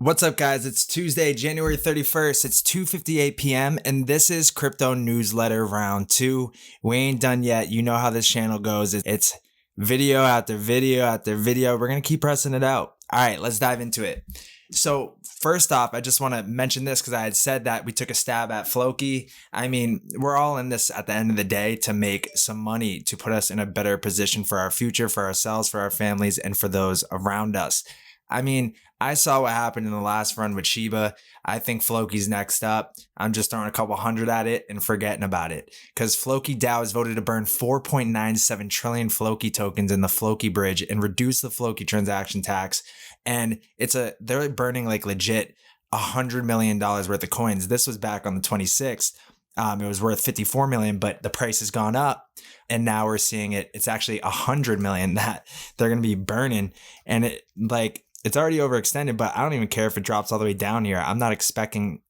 What's up, guys? It's Tuesday, January 31st. It's 2:58 p.m. and this is Crypto Newsletter Round 2. We ain't done yet. You know how this channel goes. It's video after video after video. We're going to keep pressing it out. All right, let's dive into it. So first off, I just want to mention this because I had said that we took a stab at Floki. I mean, we're all in this at the end of the day to make some money, to put us in a better position for our future, for ourselves, for our families, and for those around us. I mean, I saw what happened in the last run with Shiba. I think Floki's next up. I'm just throwing a couple hundred at it and forgetting about it. Because Floki DAO has voted to burn 4.97 trillion Floki tokens in the Floki bridge and reduce the Floki transaction tax. And they're burning like legit $100 million worth of coins. This was back on the 26th. It was worth 54 million, but the price has gone up. And now we're seeing it's actually 100 million that they're going to be burning. And it's already overextended, but I don't even care if it drops all the way down here. I'm not expecting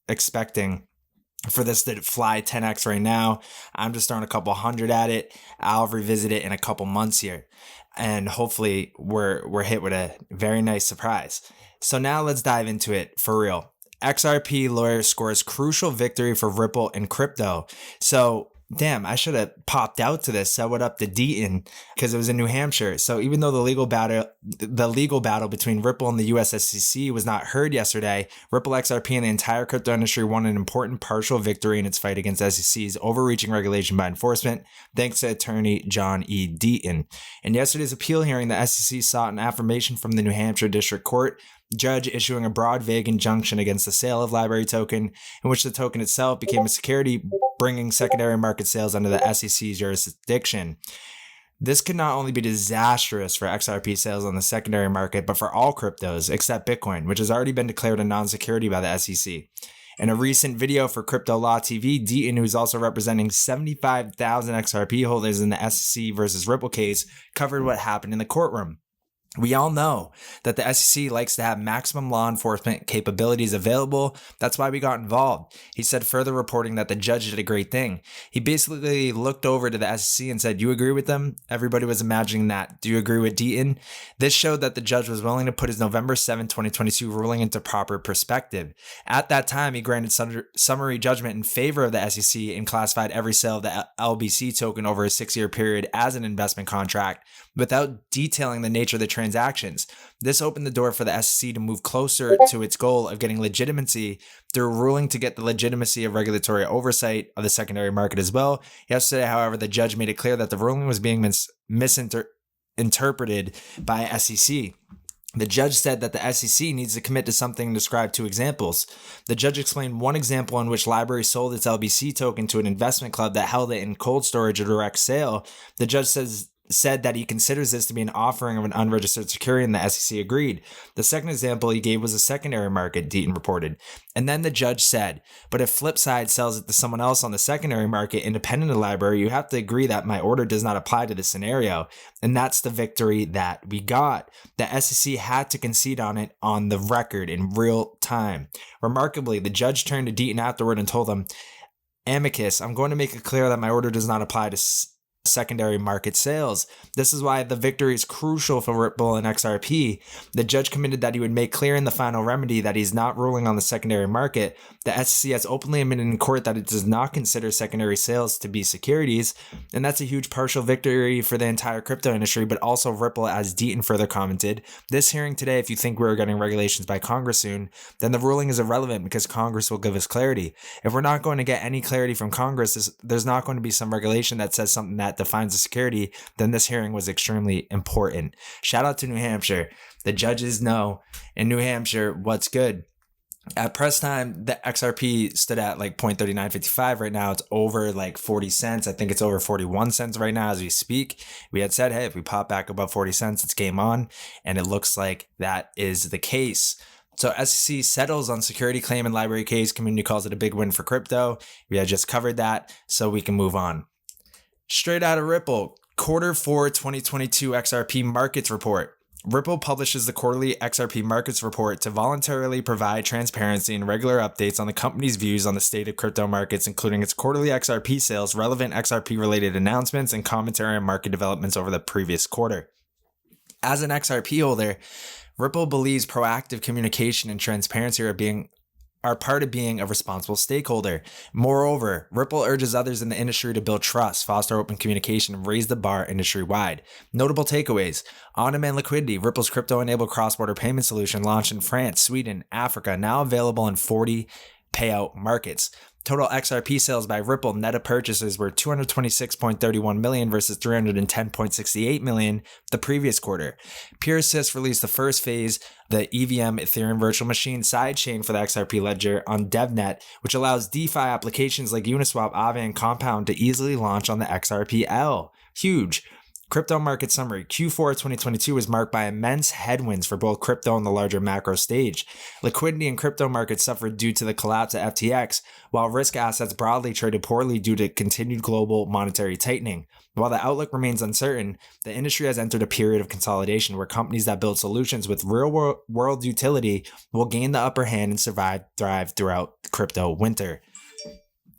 for this to fly 10x right now. I'm just throwing a couple hundred at it. I'll revisit it in a couple months here. And hopefully we're hit with a very nice surprise. So now let's dive into it for real. XRP lawyer scores crucial victory for Ripple and crypto. So damn, I should have popped out to this. Said what up to Deaton because it was in New Hampshire. So even though the legal battle between Ripple and the US SEC was not heard yesterday, Ripple XRP and the entire crypto industry won an important partial victory in its fight against SEC's overreaching regulation by enforcement, thanks to attorney John E. Deaton. In yesterday's appeal hearing, the SEC sought an affirmation from the New Hampshire District Court judge issuing a broad, vague injunction against the sale of Library token, in which the token itself became a security, bringing secondary market sales under the SEC's jurisdiction. This could not only be disastrous for XRP sales on the secondary market, but for all cryptos except Bitcoin, which has already been declared a non-security by the SEC. In a recent video for Crypto Law TV, Deaton, who is also representing 75,000 XRP holders in the SEC versus Ripple case, covered what happened in the courtroom. We all know that the SEC likes to have maximum law enforcement capabilities available. That's why we got involved. He said, further reporting that the judge did a great thing. He basically looked over to the SEC and said, you agree with them? Everybody was imagining that. Do you agree with Deaton? This showed that the judge was willing to put his November 7, 2022 ruling into proper perspective. At that time, he granted summary judgment in favor of the SEC and classified every sale of the LBC token over a 6-year period as an investment contract without detailing the nature of the transactions. This opened the door for the SEC to move closer to its goal of getting legitimacy through a ruling to get the legitimacy of regulatory oversight of the secondary market as well. Yesterday, however, the judge made it clear that the ruling was being misinterpreted by SEC. The judge said that the SEC needs to commit to something and describe 2 examples. The judge explained one example in which Library sold its LBC token to an investment club that held it in cold storage or direct sale. The judge said that he considers this to be an offering of an unregistered security, and the SEC agreed. The second example he gave was a secondary market, Deaton reported. And then the judge said, but if Flipside sells it to someone else on the secondary market independent of Library, you have to agree that my order does not apply to this scenario. And that's the victory that we got. The SEC had to concede on it on the record in real time. Remarkably, the judge turned to Deaton afterward and told him, amicus, I'm going to make it clear that my order does not apply to secondary market sales. This is why the victory is crucial for Ripple and XRP. The judge committed that he would make clear in the final remedy that he's not ruling on the secondary market. The SEC has openly admitted in court that it does not consider secondary sales to be securities, and that's a huge partial victory for the entire crypto industry, but also Ripple, as Deaton further commented. This hearing today, if you think we're getting regulations by Congress soon, then the ruling is irrelevant because Congress will give us clarity. If we're not going to get any clarity from Congress, there's not going to be some regulation that says something that defines the security, then this hearing was extremely important. Shout out to New Hampshire. The judges know in New Hampshire what's good. At press time, the XRP stood at like 0.3955. Right now, it's over like 40 cents. I think it's over 41 cents right now as we speak. We had said, hey, if we pop back above 40 cents, it's game on. And it looks like that is the case. So SEC settles on security claim and Library case. Community calls it a big win for crypto. We had just covered that, so we can move on. Straight out of Ripple, Q4 2022 XRP Markets Report. Ripple publishes the quarterly XRP Markets Report to voluntarily provide transparency and regular updates on the company's views on the state of crypto markets, including its quarterly XRP sales, relevant XRP-related announcements, and commentary on market developments over the previous quarter. As an XRP holder, Ripple believes proactive communication and transparency are part of being a responsible stakeholder. Moreover, Ripple urges others in the industry to build trust, foster open communication, and raise the bar industry-wide. Notable takeaways: on-demand liquidity. Ripple's crypto-enabled cross-border payment solution launched in France, Sweden, Africa, now available in 40 payout markets. Total XRP sales by Ripple net of purchases were 226.31 million versus 310.68 million the previous quarter. PureSys released the first phase, the EVM Ethereum virtual machine sidechain for the XRP ledger on DevNet, which allows DeFi applications like Uniswap, Aave, and Compound to easily launch on the XRPL. Huge. Crypto market summary. Q4 2022 was marked by immense headwinds for both crypto and the larger macro stage. Liquidity in crypto markets suffered due to the collapse of FTX, while risk assets broadly traded poorly due to continued global monetary tightening. While the outlook remains uncertain, the industry has entered a period of consolidation where companies that build solutions with real-world utility will gain the upper hand and thrive throughout the crypto winter.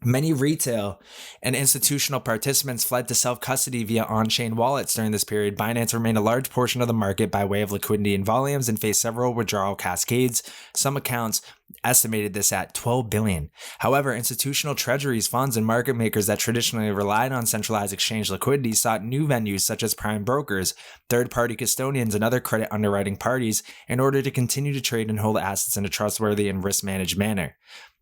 Many retail and institutional participants fled to self-custody via on-chain wallets during this period. Binance remained a large portion of the market by way of liquidity and volumes and faced several withdrawal cascades. Some accounts estimated this at 12 billion. However, institutional treasuries, funds, and market makers that traditionally relied on centralized exchange liquidity sought new venues such as prime brokers, third-party custodians, and other credit underwriting parties in order to continue to trade and hold assets in a trustworthy and risk-managed manner.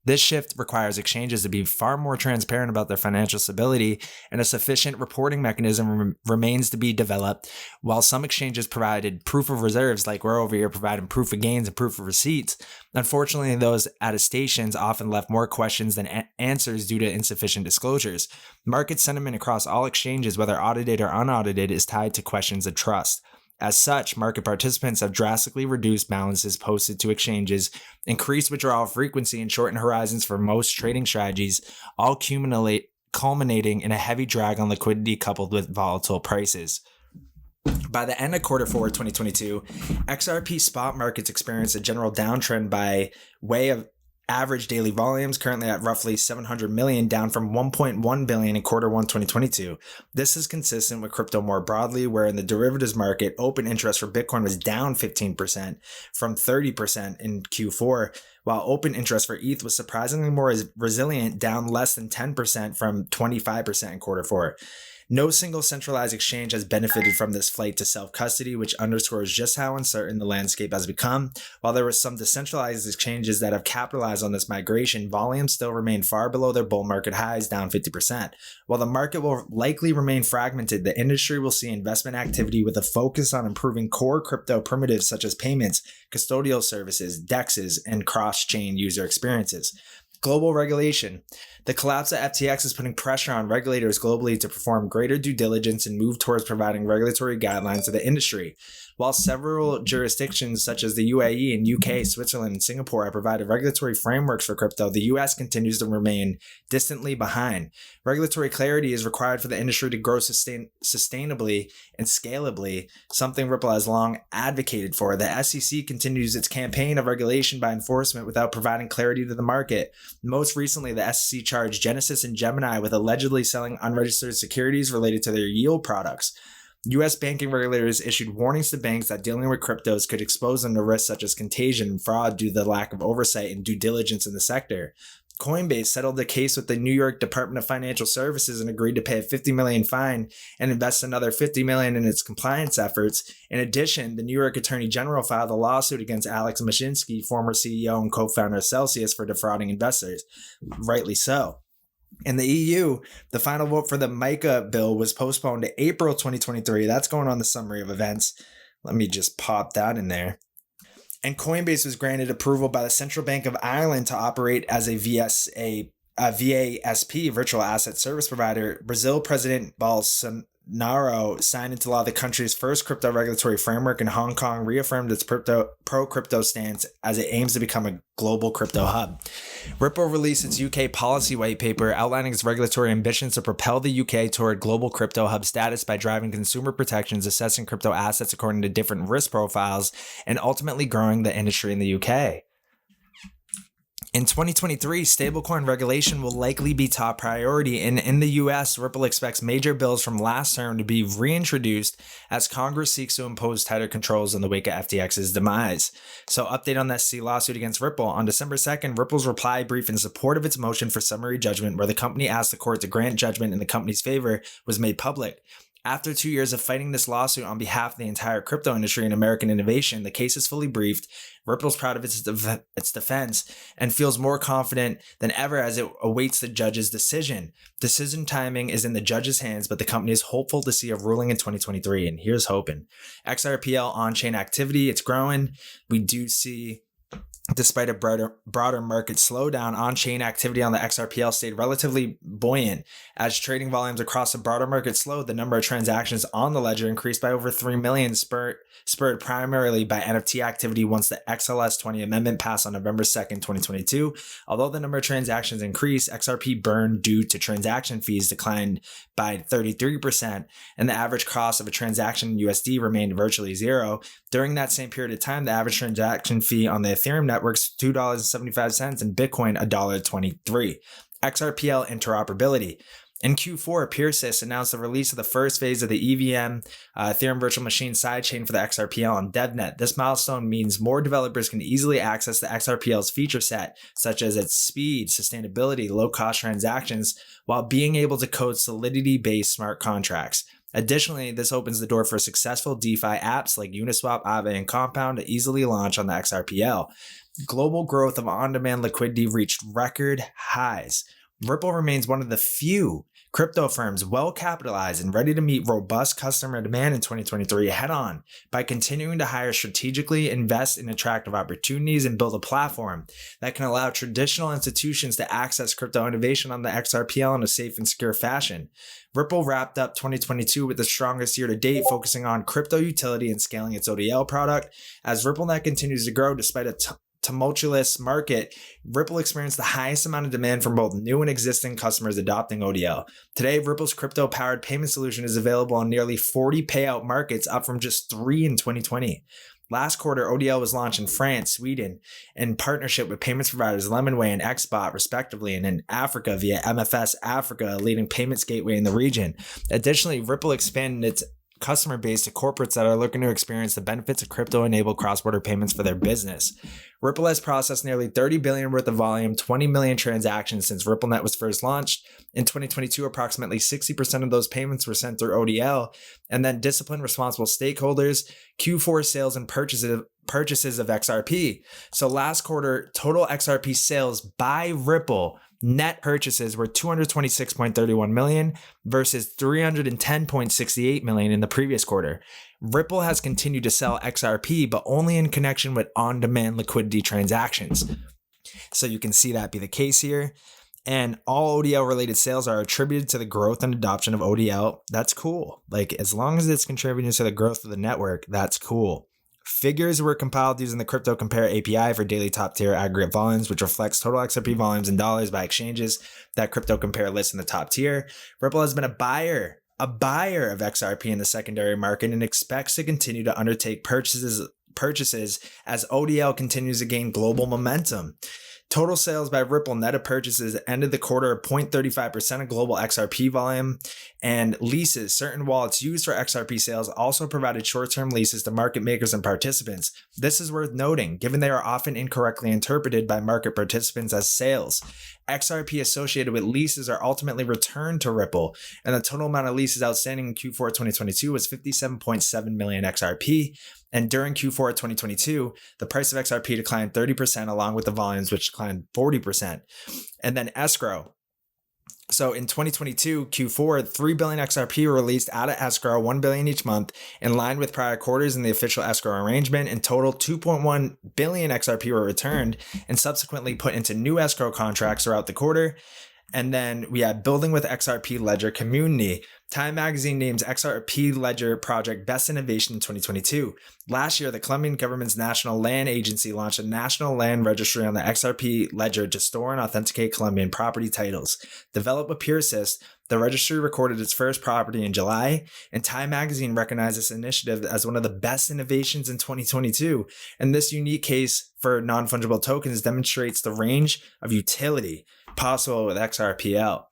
This shift requires exchanges to be far more transparent about their financial stability, and a sufficient reporting mechanism remains to be developed. While some exchanges provided proof of reserves, like we're over here providing proof of gains and proof of receipts, unfortunately those attestations often left more questions than answers due to insufficient disclosures. Market sentiment across all exchanges, whether audited or unaudited, is tied to questions of trust. As such, market participants have drastically reduced balances posted to exchanges, increased withdrawal frequency, and shortened horizons for most trading strategies, all culminating in a heavy drag on liquidity coupled with volatile prices. By the end of Q4 2022, XRP spot markets experienced a general downtrend by way of average daily volumes, currently at roughly 700 million, down from 1.1 billion in Q1 2022. This is consistent with crypto more broadly, where in the derivatives market, open interest for Bitcoin was down 15% from 30% in Q4, while open interest for ETH was surprisingly more resilient, down less than 10% from 25% in Q4. No single centralized exchange has benefited from this flight to self-custody, which underscores just how uncertain the landscape has become. While there were some decentralized exchanges that have capitalized on this migration, volumes still remain far below their bull market highs, down 50%. While the market will likely remain fragmented, the industry will see investment activity with a focus on improving core crypto primitives such as payments, custodial services, DEXs, and cross-chain user experiences. Global regulation. The collapse of FTX is putting pressure on regulators globally to perform greater due diligence and move towards providing regulatory guidelines to the industry. While several jurisdictions such as the UAE and UK, Switzerland, and Singapore have provided regulatory frameworks for crypto, the US continues to remain distantly behind. Regulatory clarity is required for the industry to grow sustainably and scalably, something Ripple has long advocated for. The SEC continues its campaign of regulation by enforcement without providing clarity to the market. Most recently, the SEC charged Genesis and Gemini with allegedly selling unregistered securities related to their yield products. U.S. banking regulators issued warnings to banks that dealing with cryptos could expose them to risks such as contagion and fraud due to the lack of oversight and due diligence in the sector. Coinbase settled the case with the New York Department of Financial Services and agreed to pay a $50 million fine and invest another $50 million in its compliance efforts. In addition, the New York Attorney General filed a lawsuit against Alex Mashinsky, former CEO and co-founder of Celsius, for defrauding investors. Rightly so. In the EU, the final vote for the MiCA bill was postponed to April 2023. That's going on the summary of events. Let me just pop that in there. And Coinbase was granted approval by the Central Bank of Ireland to operate as a VASP, virtual asset service provider. Brazil President Bolsonaro signed into law the country's first crypto regulatory framework, and Hong Kong reaffirmed its pro-crypto stance as it aims to become a global crypto hub. Ripple released its UK policy white paper outlining its regulatory ambitions to propel the UK toward global crypto hub status by driving consumer protections, assessing crypto assets according to different risk profiles, and ultimately growing the industry in the UK. In 2023, stablecoin regulation will likely be top priority, and in the US, Ripple expects major bills from last term to be reintroduced as Congress seeks to impose tighter controls in the wake of FTX's demise. So, update on the SEC lawsuit against Ripple. On December 2nd, Ripple's reply brief in support of its motion for summary judgment, where the company asked the court to grant judgment in the company's favor, was made public. After 2 years of fighting this lawsuit on behalf of the entire crypto industry and American innovation, the case is fully briefed. Ripple's proud of its defense and feels more confident than ever as it awaits the judge's decision. Decision timing is in the judge's hands, but the company is hopeful to see a ruling in 2023, and here's hoping. XRPL on-chain activity, it's growing. We do see, despite a broader market slowdown, on-chain activity on the XRPL stayed relatively buoyant. As trading volumes across the broader market slowed, the number of transactions on the ledger increased by over 3 million, spurred primarily by NFT activity once the XLS 20 amendment passed on November 2nd, 2022. Although the number of transactions increased, XRP burn due to transaction fees declined by 33%, and the average cost of a transaction in USD remained virtually zero. During that same period of time, the average transaction fee on the Ethereum network's $2.75 and Bitcoin $1.23. XRPL interoperability. In Q4, Peersys announced the release of the first phase of the EVM Ethereum Virtual Machine sidechain for the XRPL on DevNet. This milestone means more developers can easily access the XRPL's feature set, such as its speed, sustainability, low-cost transactions, while being able to code Solidity-based smart contracts. Additionally, this opens the door for successful DeFi apps like Uniswap, Aave, and Compound to easily launch on the XRPL. Global growth of on-demand liquidity reached record highs. Ripple remains one of the few crypto firms well capitalized and ready to meet robust customer demand in 2023 head on by continuing to hire strategically, invest in attractive opportunities, and build a platform that can allow traditional institutions to access crypto innovation on the XRPL in a safe and secure fashion. Ripple wrapped up 2022 with the strongest year to date, focusing on crypto utility and scaling its ODL product. As RippleNet continues to grow despite a tumultuous market, Ripple experienced the highest amount of demand from both new and existing customers adopting ODL. Today, Ripple's crypto-powered payment solution is available on nearly 40 payout markets, up from just 3 in 2020. Last quarter, ODL was launched in France, Sweden, in partnership with payments providers Lemonway and Xbot, respectively, and in Africa via MFS Africa, a leading payments gateway in the region. Additionally, Ripple expanded its customer base to corporates that are looking to experience the benefits of crypto-enabled cross-border payments for their business. Ripple has processed nearly $30 billion worth of volume, 20 million transactions since RippleNet was first launched. In 2022, approximately 60% of those payments were sent through ODL, and then disciplined, responsible stakeholders, Q4 sales and purchases of XRP. So last quarter, total XRP sales by Ripple net purchases were 226.31 million versus 310.68 million in the previous quarter. Ripple has continued to sell XRP, but only in connection with on-demand liquidity transactions. So you can see that be the case here. And all ODL related sales are attributed to the growth and adoption of ODL. That's cool. Like, as long as it's contributing to the growth of the network, that's cool. Figures were compiled using the Crypto Compare API for daily top tier aggregate volumes, which reflects total XRP volumes in dollars by exchanges that Crypto Compare lists in the top tier. Ripple has been a buyer of XRP in the secondary market and expects to continue to undertake purchases as ODL continues to gain global momentum. Total sales by Ripple net of purchases ended the quarter at 0.35% of global XRP volume, and leases. Certain wallets used for XRP sales also provided short-term leases to market makers and participants. This is worth noting, given they are often incorrectly interpreted by market participants as sales. XRP associated with leases are ultimately returned to Ripple, and the total amount of leases outstanding in Q4 2022 was 57.7 million XRP. And during Q4 2022, the price of XRP declined 30% along with the volumes, which declined 40%. And then escrow. So in 2022 Q4, 3 billion XRP were released out of escrow, 1 billion each month, in line with prior quarters in the official escrow arrangement. In total, 2.1 billion XRP were returned and subsequently put into new escrow contracts throughout the quarter. And then we had building with XRP ledger community. Time magazine names XRP Ledger project Best Innovation in 2022. Last year, the Colombian government's National Land Agency launched a national land registry on the XRP Ledger to store and authenticate Colombian property titles. Developed with PureSys, the registry recorded its first property in July, and Time magazine recognized this initiative as one of the best innovations in 2022. And this unique case for non-fungible tokens demonstrates the range of utility possible with XRPL.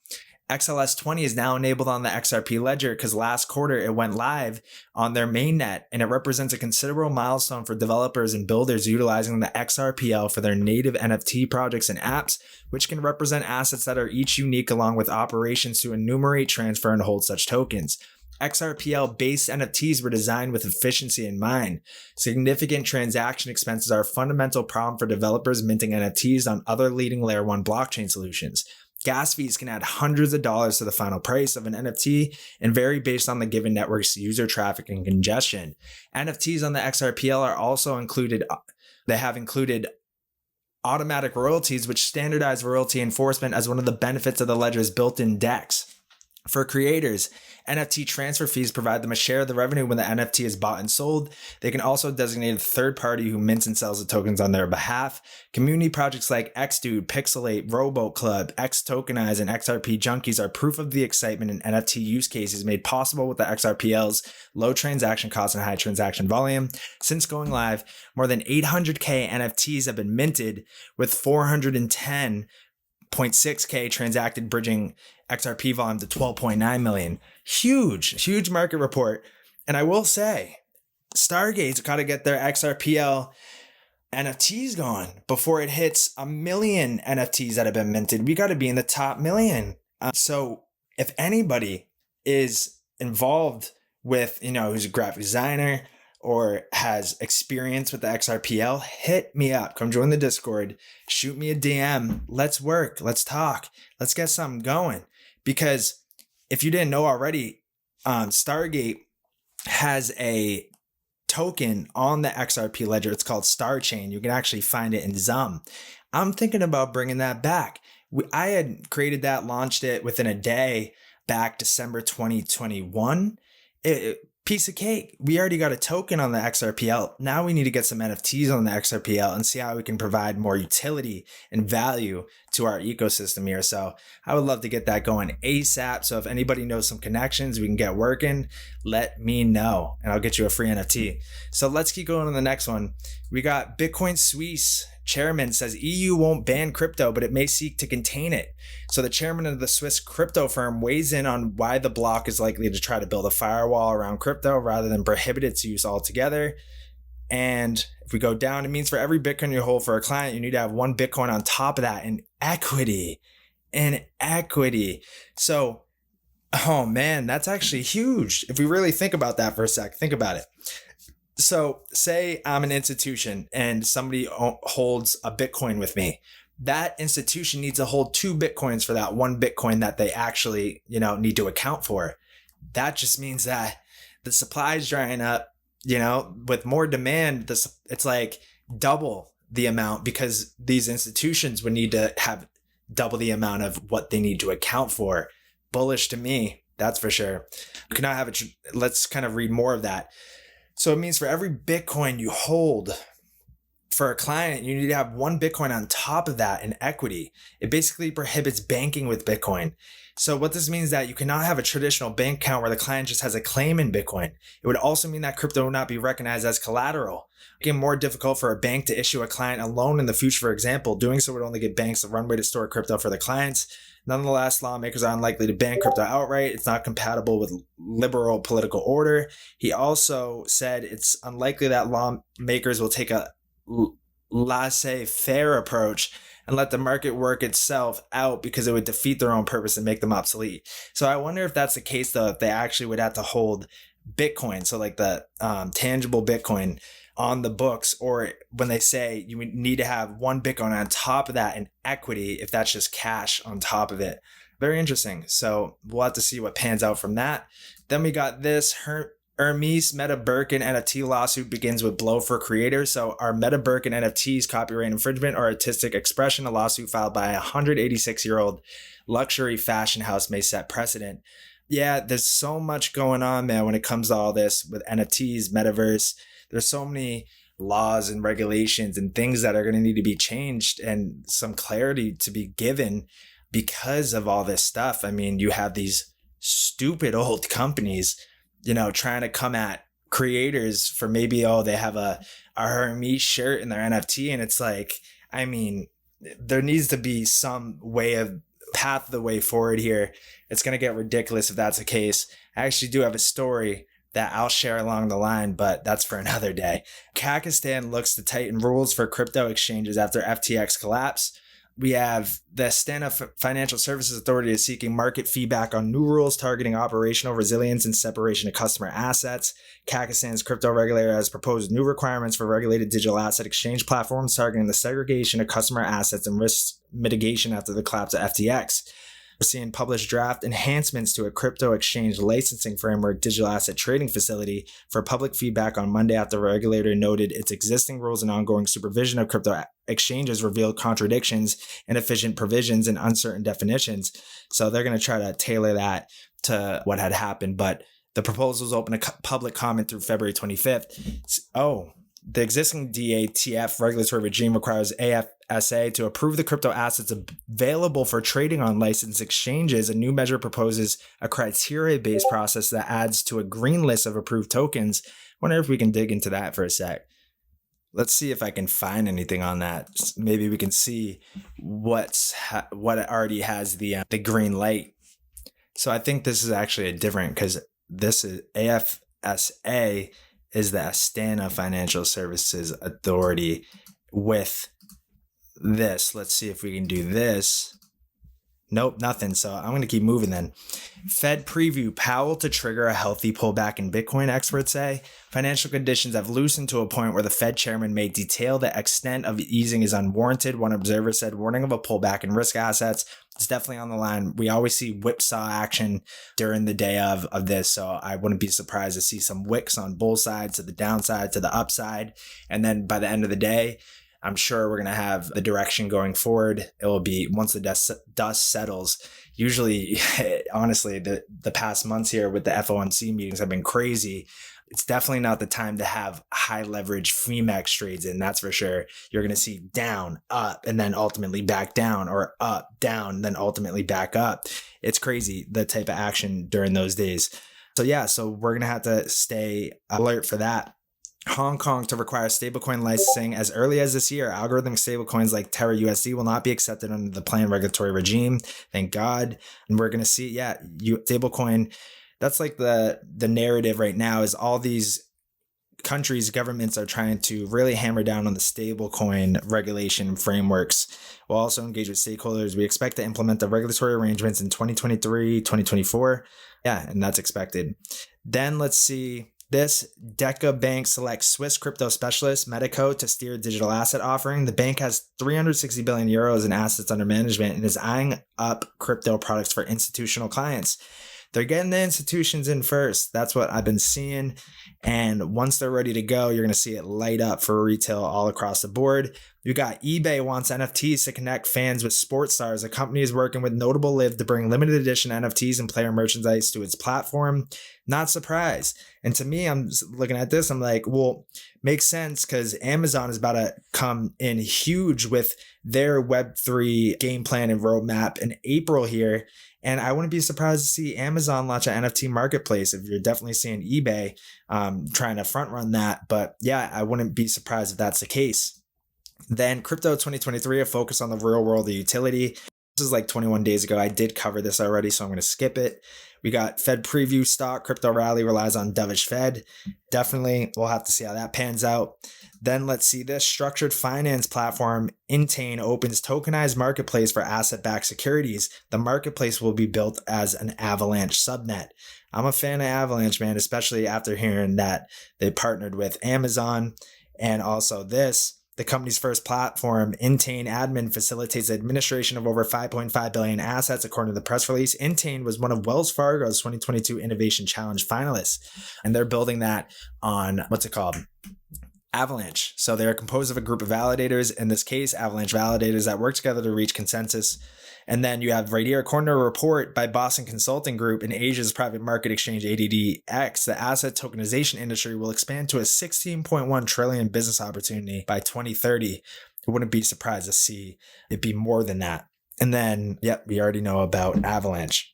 XLS20 is now enabled on the XRP Ledger because last quarter it went live on their mainnet, and it represents a considerable milestone for developers and builders utilizing the XRPL for their native NFT projects and apps, which can represent assets that are each unique along with operations to enumerate, transfer, and hold such tokens. XRPL-based NFTs were designed with efficiency in mind. Significant transaction expenses are a fundamental problem for developers minting NFTs on other leading Layer 1 blockchain solutions. Gas fees can add hundreds of dollars to the final price of an NFT and vary based on the given network's user traffic and congestion. NFTs on the XRPL are also included. They have included automatic royalties, which standardize royalty enforcement as one of the benefits of the ledger's built-in DEX. For creators, NFT transfer fees provide them a share of the revenue when the NFT is bought and sold. They can also designate a third party who mints and sells the tokens on their behalf. Community projects like XDude, Pixelate, Rowboat Club, XTokenize, and XRP Junkies are proof of the excitement in NFT use cases made possible with the XRPL's low transaction costs and high transaction volume. Since going live, more than 800K NFTs have been minted, with 410.6K transacted, bridging XRP volume to 12.9 million. Huge market report. And I will say, Stargate's got to get their XRPL NFTs going before it hits 1 million NFTs that have been minted. We got to be in the top million. So if anybody is involved with, who's a graphic designer or has experience with the XRPL, hit me up. Come join the Discord. Shoot me a DM. Let's work. Let's talk. Let's get something going. Because if you didn't know already, Stargate has a token on the XRP ledger. It's called Star Chain. You can actually find it in Zum. I'm thinking about bringing that back. I had created that, launched it within a day back December 2021. Piece of cake. We already got a token on the XRPL. Now we need to get some NFTs on the XRPL and see how we can provide more utility and value to our ecosystem here. So I would love to get that going ASAP. So if anybody knows some connections we can get working, let me know and I'll get you a free NFT. So let's keep going to the next one. We got Bitcoin Suisse chairman says EU won't ban crypto, but it may seek to contain it. So the chairman of the Swiss crypto firm weighs in on why the bloc is likely to try to build a firewall around crypto rather than prohibit its use altogether. And if we go down, it means for every Bitcoin you hold for a client, you need to have 1 Bitcoin on top of that in equity. So, oh man, that's actually huge. If we really think about that for a sec, think about it. So say I'm an institution and somebody holds a Bitcoin with me. That institution needs to hold 2 Bitcoins for that 1 Bitcoin that they actually, need to account for. That just means that the supply is drying up, with more demand, it's like double the amount because these institutions would need to have double the amount of what they need to account for. Bullish to me, that's for sure. You cannot have it. Let's kind of read more of that. So it means for every Bitcoin you hold for a client, you need to have 1 Bitcoin on top of that in equity. It basically prohibits banking with Bitcoin. So what this means is that you cannot have a traditional bank account where the client just has a claim in Bitcoin. It would also mean that crypto would not be recognized as collateral, making it more difficult for a bank to issue a client a loan in the future. For example, doing so would only give banks a runway to store crypto for the clients. Nonetheless, lawmakers are unlikely to ban crypto outright. It's not compatible with liberal political order. He also said it's unlikely that lawmakers will take a laissez-faire approach and let the market work itself out because it would defeat their own purpose and make them obsolete. So I wonder if that's the case, though, if they actually would have to hold Bitcoin, so like the tangible Bitcoin on the books, or when they say you need to have 1 Bitcoin on top of that in equity, if that's just cash on top of it. Very interesting. So we'll have to see what pans out from that. Then we got this Hermes Meta Birkin NFT lawsuit begins with blow for creators. So our Meta Birkin NFTs copyright infringement or artistic expression, a lawsuit filed by a 186-year-old luxury fashion house may set precedent. Yeah, there's so much going on, man, when it comes to all this with NFTs, metaverse. There's so many laws and regulations and things that are going to need to be changed and some clarity to be given because of all this stuff. I mean, you have these stupid old companies, trying to come at creators for maybe, they have a Hermes shirt in their NFT. And it's like, I mean, there needs to be some way of path the way forward here. It's going to get ridiculous if that's the case. I actually do have a story that I'll share along the line, but that's for another day. Kazakhstan looks to tighten rules for crypto exchanges after FTX collapse. We have the Astana Financial Services Authority is seeking market feedback on new rules targeting operational resilience and separation of customer assets. Kazakhstan's crypto regulator has proposed new requirements for regulated digital asset exchange platforms targeting the segregation of customer assets and risk mitigation after the collapse of FTX. We're seeing published draft enhancements to a crypto exchange licensing framework digital asset trading facility for public feedback on Monday after the regulator noted its existing rules and ongoing supervision of crypto exchanges revealed contradictions, inefficient provisions, and uncertain definitions. So they're going to try to tailor that to what had happened. But the proposal is open to public comment through February 25th. The existing DATF regulatory regime requires AFSA to approve the crypto assets available for trading on licensed exchanges. A new measure proposes a criteria-based process that adds to a green list of approved tokens. Wonder if we can dig into that for a sec. Let's see if I can find anything on that. Maybe we can see what already has the green light. So I think this is actually a different, because this is AFSA is the Astana Financial Services Authority with this. Let's see if we can do this. Nope, nothing. So I'm going to keep moving then. Fed preview, Powell to trigger a healthy pullback in Bitcoin, experts say. Financial conditions have loosened to a point where the Fed chairman may detail the extent of easing is unwarranted. One observer said, warning of a pullback in risk assets. It's definitely on the line. We always see whipsaw action during the day of this. So I wouldn't be surprised to see some wicks on both sides, to the downside, to the upside. And then by the end of the day, I'm sure we're going to have the direction going forward. It will be once the dust settles. Usually, honestly, the past months here with the FOMC meetings have been crazy. It's definitely not the time to have high leverage FEMEX trades in, that's for sure. You're going to see down, up, and then ultimately back down, or up, down, then ultimately back up. It's crazy, the type of action during those days. So we're going to have to stay alert for that. Hong Kong to require stablecoin licensing as early as this year. Algorithmic stablecoins like Terra USD will not be accepted under the planned regulatory regime. Thank God. And we're going to see, stablecoin. That's like the narrative right now is all these countries, governments are trying to really hammer down on the stablecoin regulation frameworks. We'll also engage with stakeholders. We expect to implement the regulatory arrangements in 2023, 2024. Yeah, and that's expected. Then let's see. This Deca Bank selects Swiss crypto specialist Medico to steer digital asset offering. The bank has 360 billion euros in assets under management and is eyeing up crypto products for institutional clients. They're getting the institutions in first. That's what I've been seeing. And once they're ready to go, you're going to see it light up for retail all across the board. You got eBay wants NFTs to connect fans with sports stars. The company is working with Notable Live to bring limited edition NFTs and player merchandise to its platform. Not surprised. And to me, I'm looking at this, I'm like, well, makes sense because Amazon is about to come in huge with their Web3 game plan and roadmap in April here. And I wouldn't be surprised to see Amazon launch an NFT marketplace. If you're definitely seeing eBay trying to front run that. But yeah, I wouldn't be surprised if that's the case. Then Crypto 2023, a focus on the real world of utility. This is like 21 days ago. I did cover this already, so I'm going to skip it. We got Fed preview stock. Crypto rally relies on dovish Fed. Definitely, we'll have to see how that pans out. Then let's see this. Structured finance platform Intane opens tokenized marketplace for asset-backed securities. The marketplace will be built as an Avalanche subnet. I'm a fan of Avalanche, man, especially after hearing that they partnered with Amazon. And also this, the company's first platform, Intane Admin, facilitates the administration of over 5.5 billion assets, according to the press release. Intane was one of Wells Fargo's 2022 Innovation Challenge finalists, and they're building that on, what's it called? Avalanche. So they're composed of a group of validators, in this case, Avalanche validators that work together to reach consensus. And then you have right here, according to a report by Boston Consulting Group in Asia's private market exchange ADDX, the asset tokenization industry will expand to a 16.1 trillion business opportunity by 2030. I wouldn't be surprised to see it be more than that. And then, yep, we already know about Avalanche.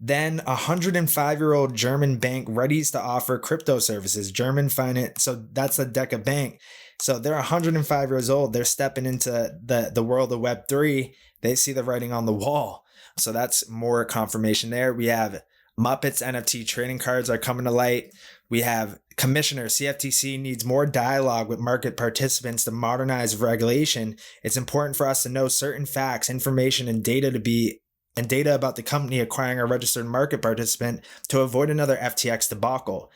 Then a 105-year-old German bank readies to offer crypto services. German finance, so that's the Deca Bank. So they're 105 years old. They're stepping into the world of Web3. They see the writing on the wall. So that's more confirmation there. We have Muppets NFT trading cards are coming to light. We have Commissioner CFTC needs more dialogue with market participants to modernize regulation. It's important for us to know certain facts, information, and data about the company acquiring a registered market participant to avoid another FTX debacle.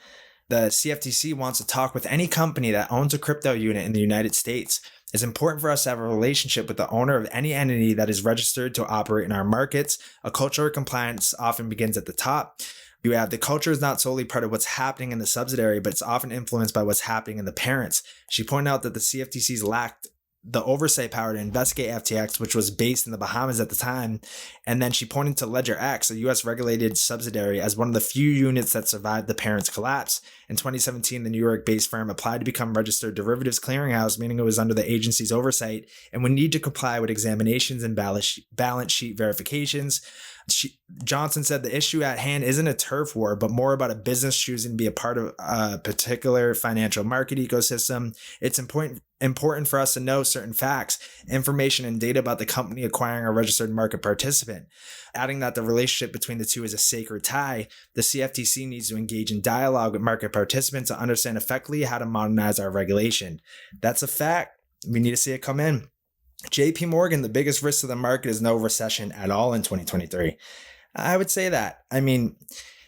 The CFTC wants to talk with any company that owns a crypto unit in the United States. It's important for us to have a relationship with the owner of any entity that is registered to operate in our markets. A culture of compliance often begins at the top. You have the culture is not solely part of what's happening in the subsidiary, but it's often influenced by what's happening in the parents. She pointed out that the CFTC's lacked the oversight power to investigate FTX, which was based in the Bahamas at the time. And then she pointed to Ledger X, a US regulated subsidiary, as one of the few units that survived the parent's collapse. In 2017, the New York-based firm applied to become registered derivatives clearinghouse, meaning it was under the agency's oversight and would need to comply with examinations and balance sheet verifications. Johnson said the issue at hand isn't a turf war, but more about a business choosing to be a part of a particular financial market ecosystem. It's important for us to know certain facts, information, and data about the company acquiring a registered market participant. Adding that the relationship between the two is a sacred tie, the CFTC needs to engage in dialogue with market participants to understand effectively how to modernize our regulation. That's a fact. We need to see it come in. JP Morgan, the biggest risk to the market is no recession at all in 2023. I would say that. I mean,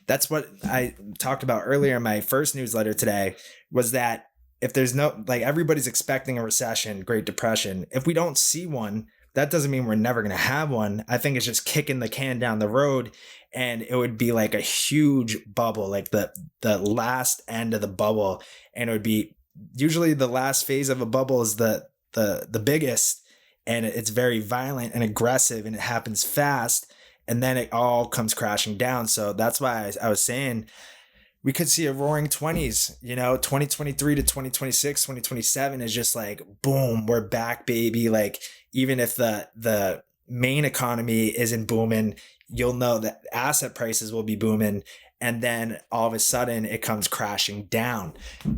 that's what I talked about earlier in my first newsletter today, was that if there's no, like, everybody's expecting a recession, Great Depression. If we don't see one, that doesn't mean we're never going to have one. I think it's just kicking the can down the road, and it would be like a huge bubble, like the last end of the bubble. And it would be usually the last phase of a bubble is the biggest. And it's very violent and aggressive, and it happens fast, and then it all comes crashing down. So that's why I was saying we could see a roaring 20s, 2023 to 2026, 2027 is just like, boom, we're back, baby. Like, even if the main economy isn't booming, you'll know that asset prices will be booming. And then all of a sudden it comes crashing down.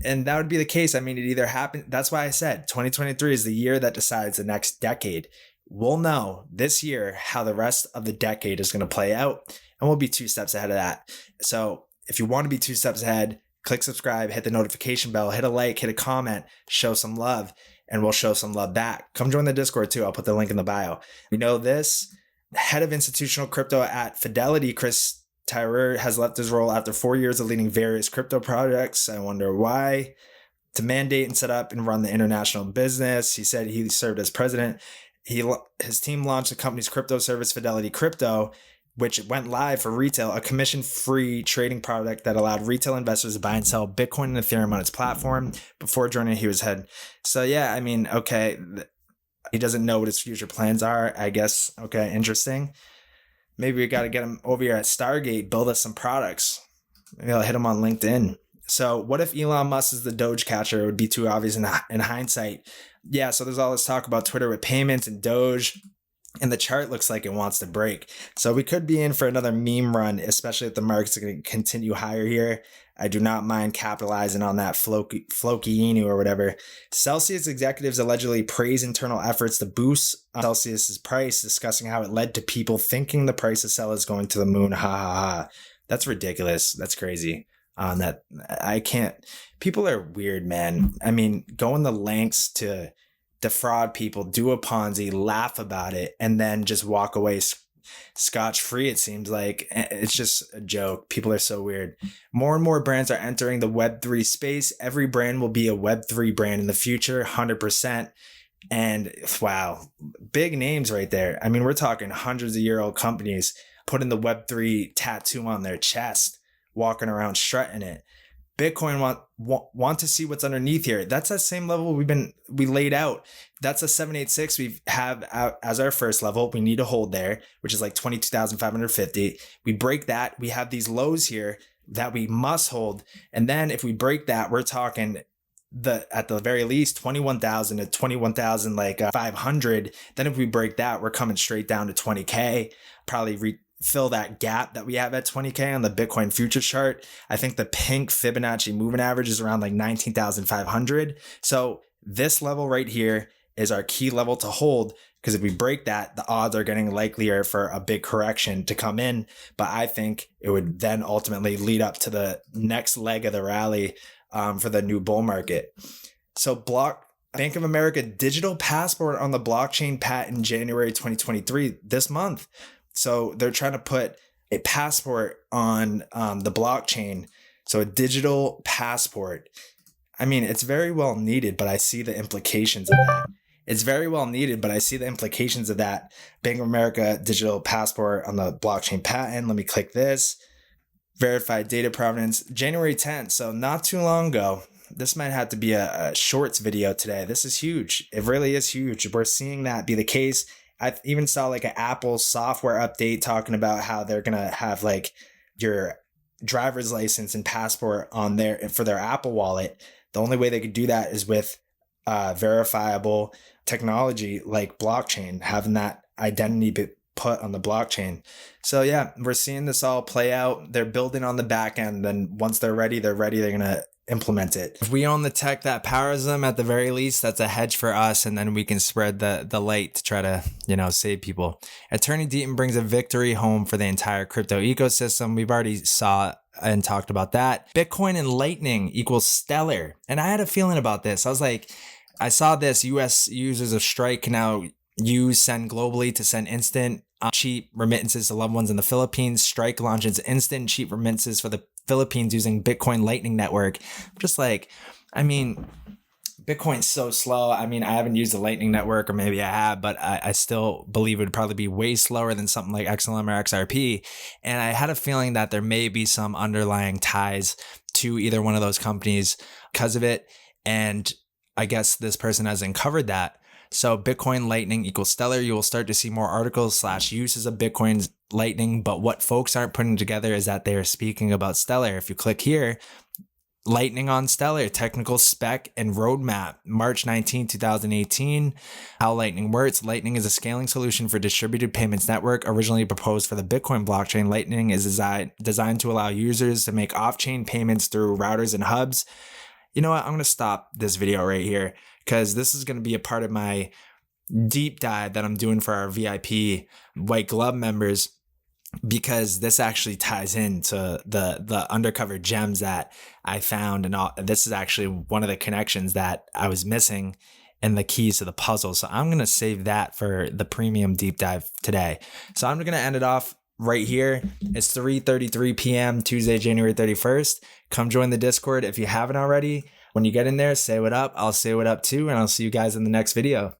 And that would be the case. I mean, it either happened. That's why I said 2023 is the year that decides the next decade. We'll know this year how the rest of the decade is going to play out, and we'll be 2 steps ahead of that. So if you want to be 2 steps ahead, click subscribe, hit the notification bell, hit a like, hit a comment, show some love, and we'll show some love back. Come join the Discord too. I'll put the link in the bio. We know this. Head of institutional crypto at Fidelity, Chris Tyrer, has left his role after 4 years of leading various crypto projects. I wonder why. To mandate and set up and run the international business. He said he served as president. His team launched the company's crypto service, Fidelity Crypto, which went live for retail, a commission-free trading product that allowed retail investors to buy and sell Bitcoin and Ethereum on its platform. Before joining, he was head. So yeah, I mean, okay, he doesn't know what his future plans are, I guess. Okay, interesting. Maybe we got to get him over here at Stargate, build us some products. Maybe I'll hit him on LinkedIn. So what if Elon Musk is the Doge catcher? It would be too obvious in hindsight. Yeah, so there's all this talk about Twitter with payments and Doge, and the chart looks like it wants to break. So we could be in for another meme run, especially if the market's going to continue higher here. I do not mind capitalizing on that Floki Inu or whatever. Celsius executives allegedly praise internal efforts to boost Celsius's price, discussing how it led to people thinking the price of Cell is going to the moon. Ha ha ha. That's ridiculous. That's crazy. That I can't. People are weird, man. I mean, going the lengths to defraud people, do a Ponzi, laugh about it, and then just walk away scotch-free. It seems like it's just a joke. People are so weird. More and more brands are entering the Web3 space. Every brand will be a Web3 brand in the future, 100%. And wow, big names right there. I mean, we're talking hundreds of year-old companies putting the Web3 tattoo on their chest, walking around strutting it. Bitcoin want to see what's underneath here. That's that same level we laid out. That's a 786 we have out as our first level. We need to hold there, which is like 22,550. We break that. We have these lows here that we must hold. And then if we break that, we're talking at the very least 21,000 to 21,000 like 500. Then if we break that, we're coming straight down to 20K. Probably fill that gap that we have at 20K on the Bitcoin future chart. I think the pink Fibonacci moving average is around like 19,500. So this level right here is our key level to hold, because if we break that, the odds are getting likelier for a big correction to come in. But I think it would then ultimately lead up to the next leg of the rally for the new bull market. So Bank of America digital passport on the blockchain patent January 2023, this month. So they're trying to put a passport on the blockchain. So a digital passport. I mean, it's very well needed, but I see the implications of that. It's very well needed, but I see the implications of that. Bank of America digital passport on the blockchain patent. Let me click this. Verified data provenance, January 10th. So not too long ago. This might have to be a shorts video today. This is huge. It really is huge. We're seeing that be the case. I even saw like an Apple software update talking about how they're going to have like your driver's license and passport on there for their Apple wallet. The only way they could do that is with verifiable technology like blockchain, having that identity be put on the blockchain. So yeah, we're seeing this all play out. They're building on the back end. Then once they're ready, they're going to implement it. If we own the tech that powers them, at the very least, that's a hedge for us, and then we can spread the light to try to, save people. Attorney Deaton brings a victory home for the entire crypto ecosystem. We've already saw and talked about that. Bitcoin and Lightning equals stellar. And I had a feeling about this. I was like, I saw this. US users of Strike can now send globally to send instant cheap remittances to loved ones in the Philippines. Strike launches instant cheap remittances for the Philippines using Bitcoin Lightning Network. Just like, Bitcoin's so slow. I haven't used the Lightning Network, or maybe I have, but I still believe it would probably be way slower than something like XLM or XRP. And I had a feeling that there may be some underlying ties to either one of those companies because of it. And I guess this person hasn't covered that. So Bitcoin Lightning equals stellar. You will start to see more articles / uses of Bitcoin's Lightning. But what folks aren't putting together is that they are speaking about stellar. If you click here, Lightning on stellar, technical spec and roadmap, March 19, 2018. How Lightning works. Lightning is a scaling solution for distributed payments network. Originally proposed for the Bitcoin blockchain, Lightning is designed to allow users to make off-chain payments through routers and hubs. You know what? I'm going to stop this video right here, because this is going to be a part of my deep dive that I'm doing for our VIP White Glove members, because this actually ties into the undercover gems that I found. And this is actually one of the connections that I was missing and the keys to the puzzle. So I'm going to save that for the premium deep dive today. So I'm going to end it off right here. It's 3:33 p.m. Tuesday, January 31st. Come join the Discord if you haven't already. When you get in there, say what up. I'll say what up too, and I'll see you guys in the next video.